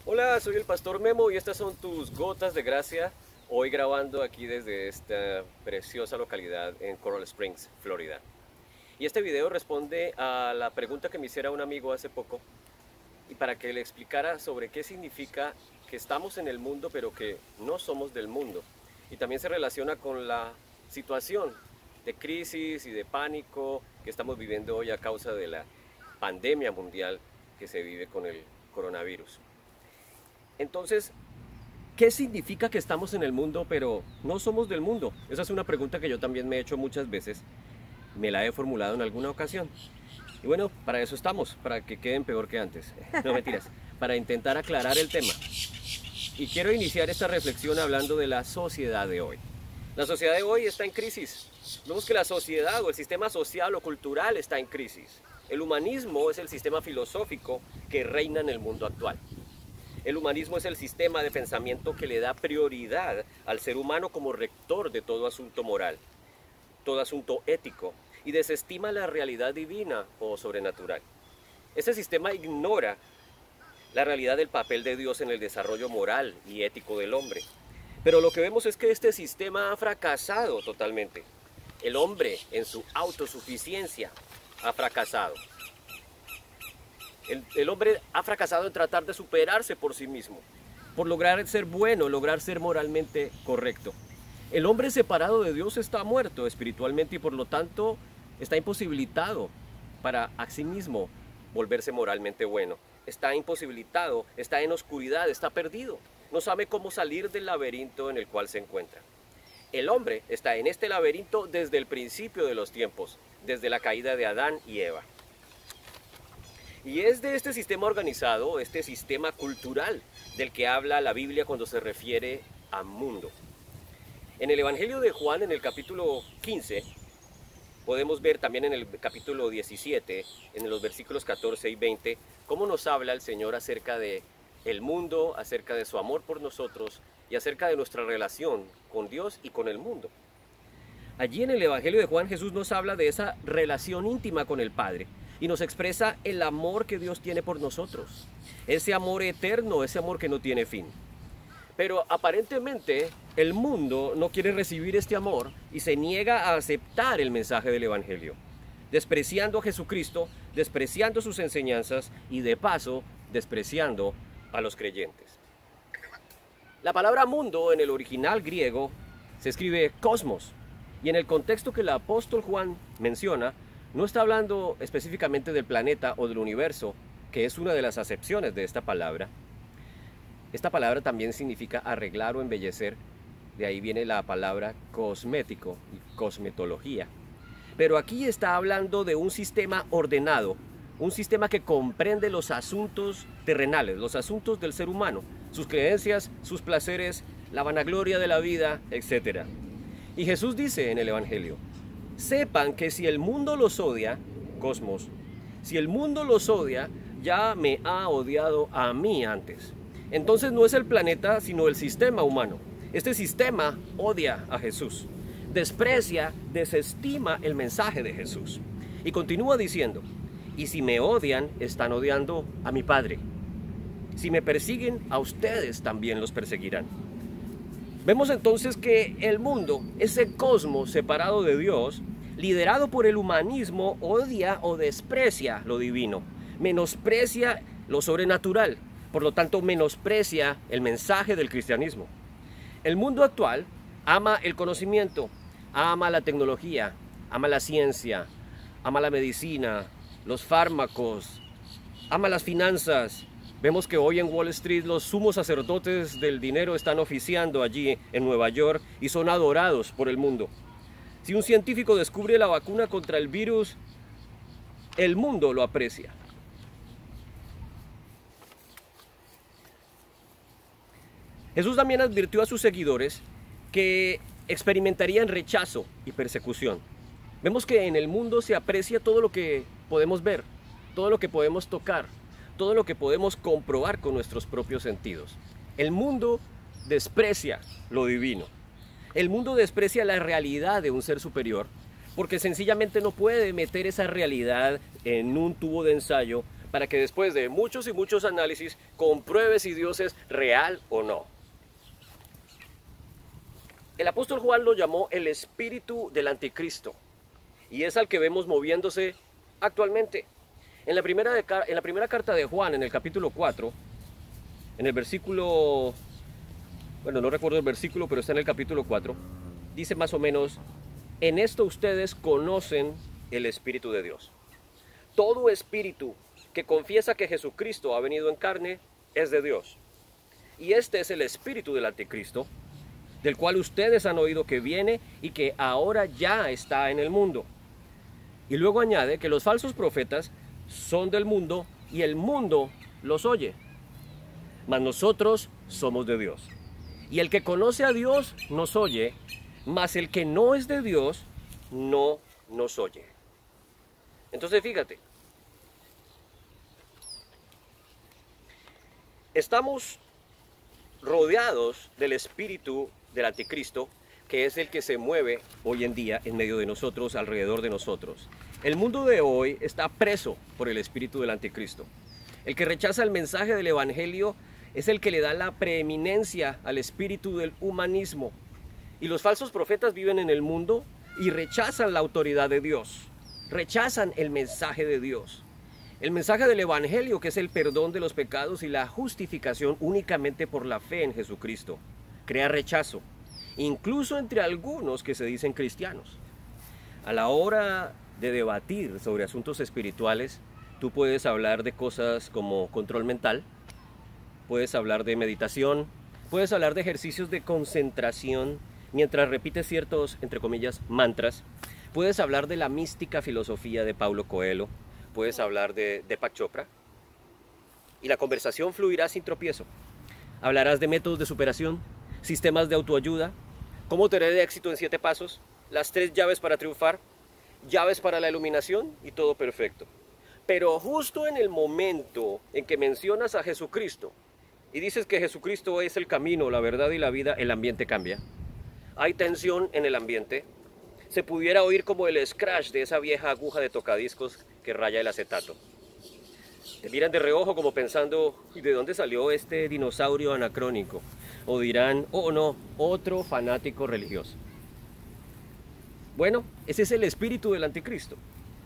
Hola, soy el Pastor Memo y estas son tus gotas de gracia. Hoy grabando aquí desde esta preciosa localidad en Coral Springs, Florida. Y este video responde a la pregunta que me hiciera un amigo hace poco y para que le explicara sobre qué significa que estamos en el mundo pero que no somos del mundo. Y también se relaciona con la situación de crisis y de pánico que estamos viviendo hoy a causa de la pandemia mundial que se vive con el coronavirus. Entonces, ¿qué significa que estamos en el mundo pero no somos del mundo? Esa es una pregunta que yo también me he hecho muchas veces. Me la he formulado en alguna ocasión. Y bueno, para eso estamos, para que queden peor que antes. No mentiras, para intentar aclarar el tema. Y quiero iniciar esta reflexión hablando de la sociedad de hoy. La sociedad de hoy está en crisis. Vemos que la sociedad o el sistema social o cultural está en crisis. El humanismo es el sistema filosófico que reina en el mundo actual. El humanismo es el sistema de pensamiento que le da prioridad al ser humano como rector de todo asunto moral, todo asunto ético, y desestima la realidad divina o sobrenatural. Este sistema ignora la realidad del papel de Dios en el desarrollo moral y ético del hombre. Pero lo que vemos es que este sistema ha fracasado totalmente. El hombre en su autosuficiencia ha fracasado. El hombre ha fracasado en tratar de superarse por sí mismo, por lograr ser bueno, lograr ser moralmente correcto. El hombre separado de Dios está muerto espiritualmente y por lo tanto está imposibilitado para a sí mismo volverse moralmente bueno. Está imposibilitado, está en oscuridad, está perdido. No sabe cómo salir del laberinto en el cual se encuentra. El hombre está en este laberinto desde el principio de los tiempos, desde la caída de Adán y Eva. Y es de este sistema organizado, este sistema cultural, del que habla la Biblia cuando se refiere a mundo. En el Evangelio de Juan, en el capítulo 15, podemos ver también en el capítulo 17, en los versículos 14 y 20, cómo nos habla el Señor acerca de el mundo, acerca de su amor por nosotros y acerca de nuestra relación con Dios y con el mundo. Allí en el Evangelio de Juan, Jesús nos habla de esa relación íntima con el Padre y nos expresa el amor que Dios tiene por nosotros. Ese amor eterno, ese amor que no tiene fin. Pero aparentemente el mundo no quiere recibir este amor y se niega a aceptar el mensaje del Evangelio, despreciando a Jesucristo, despreciando sus enseñanzas y de paso despreciando a los creyentes. La palabra mundo en el original griego se escribe cosmos y en el contexto que el apóstol Juan menciona, no está hablando específicamente del planeta o del universo, que es una de las acepciones de esta palabra. Esta palabra también significa arreglar o embellecer, de ahí viene la palabra cosmético y cosmetología. Pero aquí está hablando de un sistema ordenado, un sistema que comprende los asuntos terrenales, los asuntos del ser humano, sus creencias, sus placeres, la vanagloria de la vida, etc. Y Jesús dice en el Evangelio: sepan que si el mundo los odia, cosmos, si el mundo los odia, ya me ha odiado a mí antes. Entonces no es el planeta, sino el sistema humano. Este sistema odia a Jesús, desprecia, desestima el mensaje de Jesús. Y continúa diciendo: y si me odian, están odiando a mi Padre. Si me persiguen, a ustedes también los perseguirán. Vemos entonces que el mundo, ese cosmos separado de Dios, liderado por el humanismo, odia o desprecia lo divino, menosprecia lo sobrenatural, por lo tanto menosprecia el mensaje del cristianismo. El mundo actual ama el conocimiento, ama la tecnología, ama la ciencia, ama la medicina, los fármacos, ama las finanzas. Vemos que hoy en Wall Street los sumos sacerdotes del dinero están oficiando allí en Nueva York y son adorados por el mundo. Si un científico descubre la vacuna contra el virus, el mundo lo aprecia. Jesús también advirtió a sus seguidores que experimentarían rechazo y persecución. Vemos que en el mundo se aprecia todo lo que podemos ver, todo lo que podemos tocar, todo lo que podemos comprobar con nuestros propios sentidos. El mundo desprecia lo divino. El mundo desprecia la realidad de un ser superior porque sencillamente no puede meter esa realidad en un tubo de ensayo para que después de muchos y muchos análisis compruebe si Dios es real o no. El apóstol Juan lo llamó el espíritu del anticristo, y es al que vemos moviéndose actualmente. En la primera carta de Juan, en el capítulo 4, en el versículo, bueno, no recuerdo el versículo, pero está en el capítulo 4, dice más o menos: en esto ustedes conocen el Espíritu de Dios. Todo espíritu que confiesa que Jesucristo ha venido en carne es de Dios. Y este es el espíritu del anticristo, del cual ustedes han oído que viene y que ahora ya está en el mundo. Y luego añade que los falsos profetas son del mundo y el mundo los oye. Mas nosotros somos de Dios. Y el que conoce a Dios nos oye, mas el que no es de Dios no nos oye. Entonces fíjate, estamos rodeados del espíritu del anticristo, que es el que se mueve hoy en día en medio de nosotros, alrededor de nosotros. El mundo de hoy está preso por el espíritu del anticristo. El que rechaza el mensaje del evangelio es el que le da la preeminencia al espíritu del humanismo. Y los falsos profetas viven en el mundo y rechazan la autoridad de Dios. Rechazan el mensaje de Dios. El mensaje del evangelio, que es el perdón de los pecados y la justificación únicamente por la fe en Jesucristo, crea rechazo, incluso entre algunos que se dicen cristianos. A la hora de debatir sobre asuntos espirituales, tú puedes hablar de cosas como control mental, puedes hablar de meditación, puedes hablar de ejercicios de concentración mientras repites ciertos, entre comillas, mantras. Puedes hablar de la mística filosofía de Paulo Coelho, puedes hablar de Deepak Chopra, y la conversación fluirá sin tropiezo. Hablarás de métodos de superación, sistemas de autoayuda, cómo tener éxito en 7 pasos, las 3 llaves para triunfar, llaves para la iluminación y todo perfecto. Pero justo en el momento en que mencionas a Jesucristo y dices que Jesucristo es el camino, la verdad y la vida, el ambiente cambia. Hay tensión en el ambiente. Se pudiera oír como el scratch de esa vieja aguja de tocadiscos que raya el acetato. Te miran de reojo como pensando: ¿y de dónde salió este dinosaurio anacrónico? O dirán: oh no, otro fanático religioso. Bueno, ese es el espíritu del anticristo.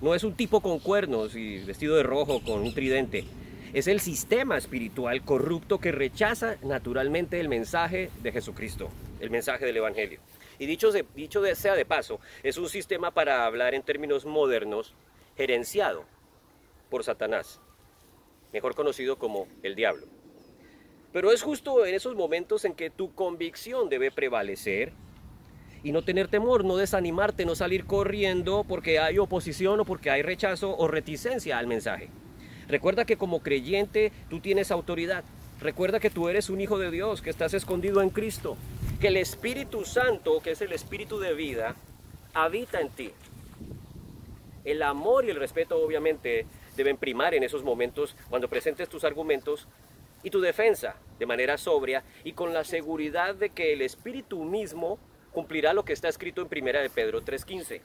No es un tipo con cuernos y vestido de rojo con un tridente. Es el sistema espiritual corrupto que rechaza naturalmente el mensaje de Jesucristo, el mensaje del evangelio. Y dicho sea de paso, es un sistema, para hablar en términos modernos, gerenciado por Satanás, mejor conocido como el diablo. Pero es justo en esos momentos en que tu convicción debe prevalecer y no tener temor, no desanimarte, no salir corriendo porque hay oposición o porque hay rechazo o reticencia al mensaje. Recuerda que como creyente tú tienes autoridad. Recuerda que tú eres un hijo de Dios, que estás escondido en Cristo, que el Espíritu Santo, que es el Espíritu de vida, habita en ti. El amor y el respeto obviamente deben primar en esos momentos cuando presentes tus argumentos y tu defensa de manera sobria y con la seguridad de que el Espíritu mismo cumplirá lo que está escrito en 1 de Pedro 3:15.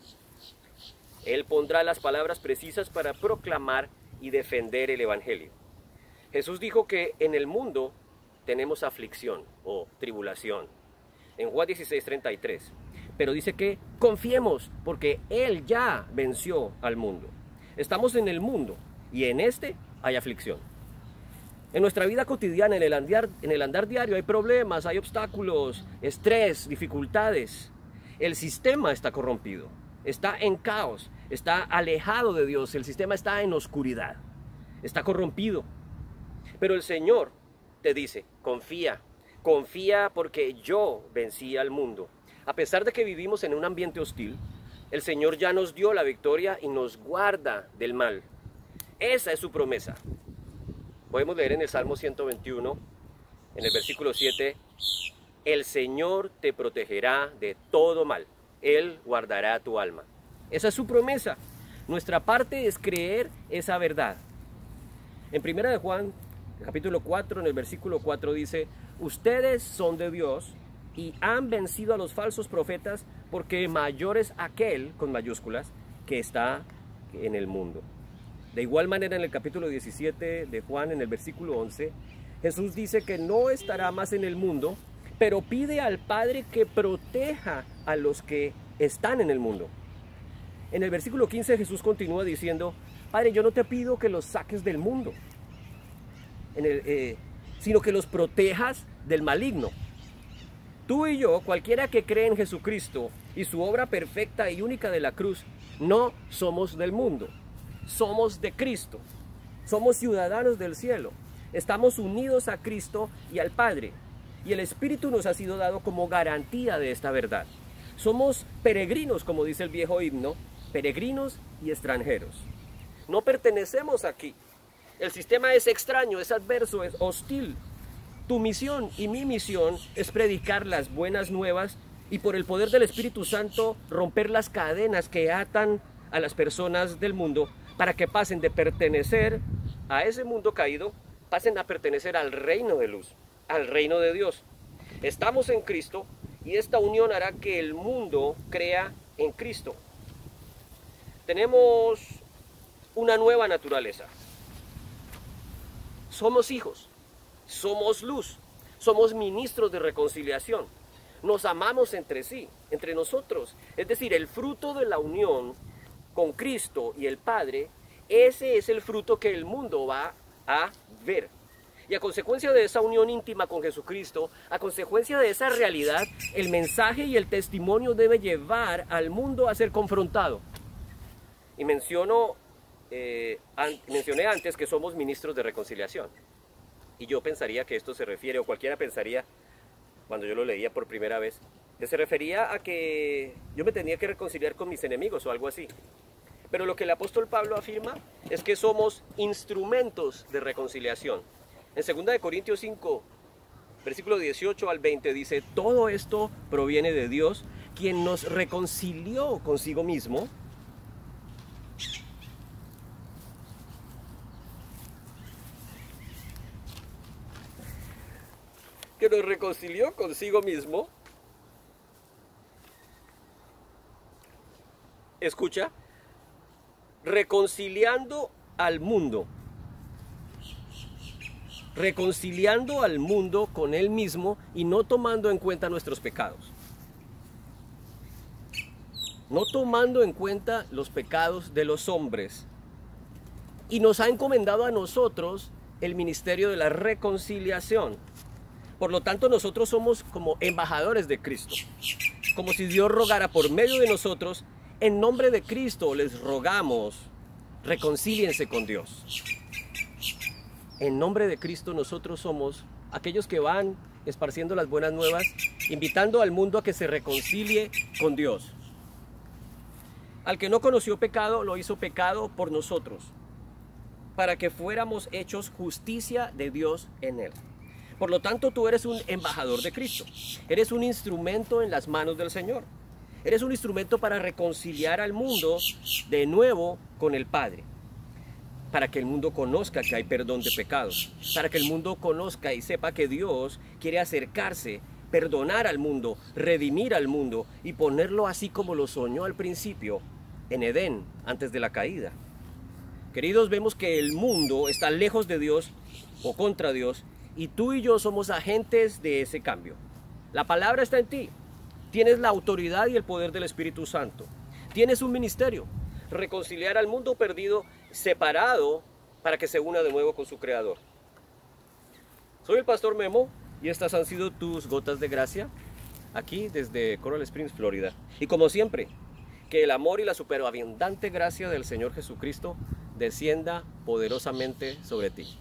Él pondrá las palabras precisas para proclamar y defender el Evangelio. Jesús dijo que en el mundo tenemos aflicción o tribulación, en Juan 16:33. Pero dice que confiemos porque Él ya venció al mundo. Estamos en el mundo y en este hay aflicción. En nuestra vida cotidiana, en el andar diario, hay problemas, hay obstáculos, estrés, dificultades. El sistema está corrompido, está en caos, está alejado de Dios, el sistema está en oscuridad, está corrompido. Pero el Señor te dice: confía, confía porque yo vencí al mundo. A pesar de que vivimos en un ambiente hostil, el Señor ya nos dio la victoria y nos guarda del mal. Esa es su promesa. Podemos leer en el Salmo 121, en el versículo 7, el Señor te protegerá de todo mal, Él guardará tu alma. Esa es su promesa. Nuestra parte es creer esa verdad. En 1 de Juan, capítulo 4, en el versículo 4 dice: ustedes son de Dios y han vencido a los falsos profetas, porque mayor es aquel, con mayúsculas, que está en el mundo. De igual manera, en el capítulo 17 de Juan, en el versículo 11, Jesús dice que no estará más en el mundo, pero pide al Padre que proteja a los que están en el mundo. En el versículo 15 Jesús continúa diciendo: Padre, yo no te pido que los saques del mundo, sino que los protejas del maligno. Tú y yo, cualquiera que cree en Jesucristo y su obra perfecta y única de la cruz, no somos del mundo, somos de Cristo, somos ciudadanos del cielo, estamos unidos a Cristo y al Padre, y el Espíritu nos ha sido dado como garantía de esta verdad. Somos peregrinos, como dice el viejo himno, peregrinos y extranjeros. No pertenecemos aquí. El sistema es extraño, es adverso, es hostil. Tu misión y mi misión es predicar las buenas nuevas y por el poder del Espíritu Santo romper las cadenas que atan a las personas del mundo para que pasen de pertenecer a ese mundo caído, pasen a pertenecer al reino de luz, al reino de Dios. Estamos en Cristo y esta unión hará que el mundo crea en Cristo. Tenemos una nueva naturaleza. Somos hijos, somos luz, somos ministros de reconciliación. Nos amamos entre sí, entre nosotros. Es decir, el fruto de la unión con Cristo y el Padre, ese es el fruto que el mundo va a ver. Y a consecuencia de esa unión íntima con Jesucristo, a consecuencia de esa realidad, el mensaje y el testimonio debe llevar al mundo a ser confrontado. Y mencioné antes que somos ministros de reconciliación. Y yo pensaría que esto se refiere, o cualquiera pensaría, cuando yo lo leía por primera vez, que se refería a que yo me tenía que reconciliar con mis enemigos o algo así. Pero lo que el apóstol Pablo afirma es que somos instrumentos de reconciliación. En 2 Corintios 5, versículo 18 al 20 dice: todo esto proviene de Dios, quien nos reconcilió consigo mismo escucha, reconciliando al mundo con Él mismo y no tomando en cuenta nuestros pecados. No tomando en cuenta los pecados de los hombres. Y nos ha encomendado a nosotros el ministerio de la reconciliación. Por lo tanto, nosotros somos como embajadores de Cristo. Como si Dios rogara por medio de nosotros: en nombre de Cristo les rogamos, reconcíliense con Dios. En nombre de Cristo nosotros somos aquellos que van esparciendo las buenas nuevas, invitando al mundo a que se reconcilie con Dios. Al que no conoció pecado, lo hizo pecado por nosotros, para que fuéramos hechos justicia de Dios en él. Por lo tanto, tú eres un embajador de Cristo. Eres un instrumento en las manos del Señor. Eres un instrumento para reconciliar al mundo de nuevo con el Padre. Para que el mundo conozca que hay perdón de pecados. Para que el mundo conozca y sepa que Dios quiere acercarse, perdonar al mundo, redimir al mundo y ponerlo así como lo soñó al principio, en Edén, antes de la caída. Queridos, vemos que el mundo está lejos de Dios o contra Dios, y tú y yo somos agentes de ese cambio. La palabra está en ti. Tienes la autoridad y el poder del Espíritu Santo. Tienes un ministerio: reconciliar al mundo perdido, separado, para que se una de nuevo con su Creador. Soy el Pastor Memo y estas han sido tus gotas de gracia, aquí desde Coral Springs, Florida. Y como siempre, que el amor y la superabundante gracia del Señor Jesucristo descienda poderosamente sobre ti.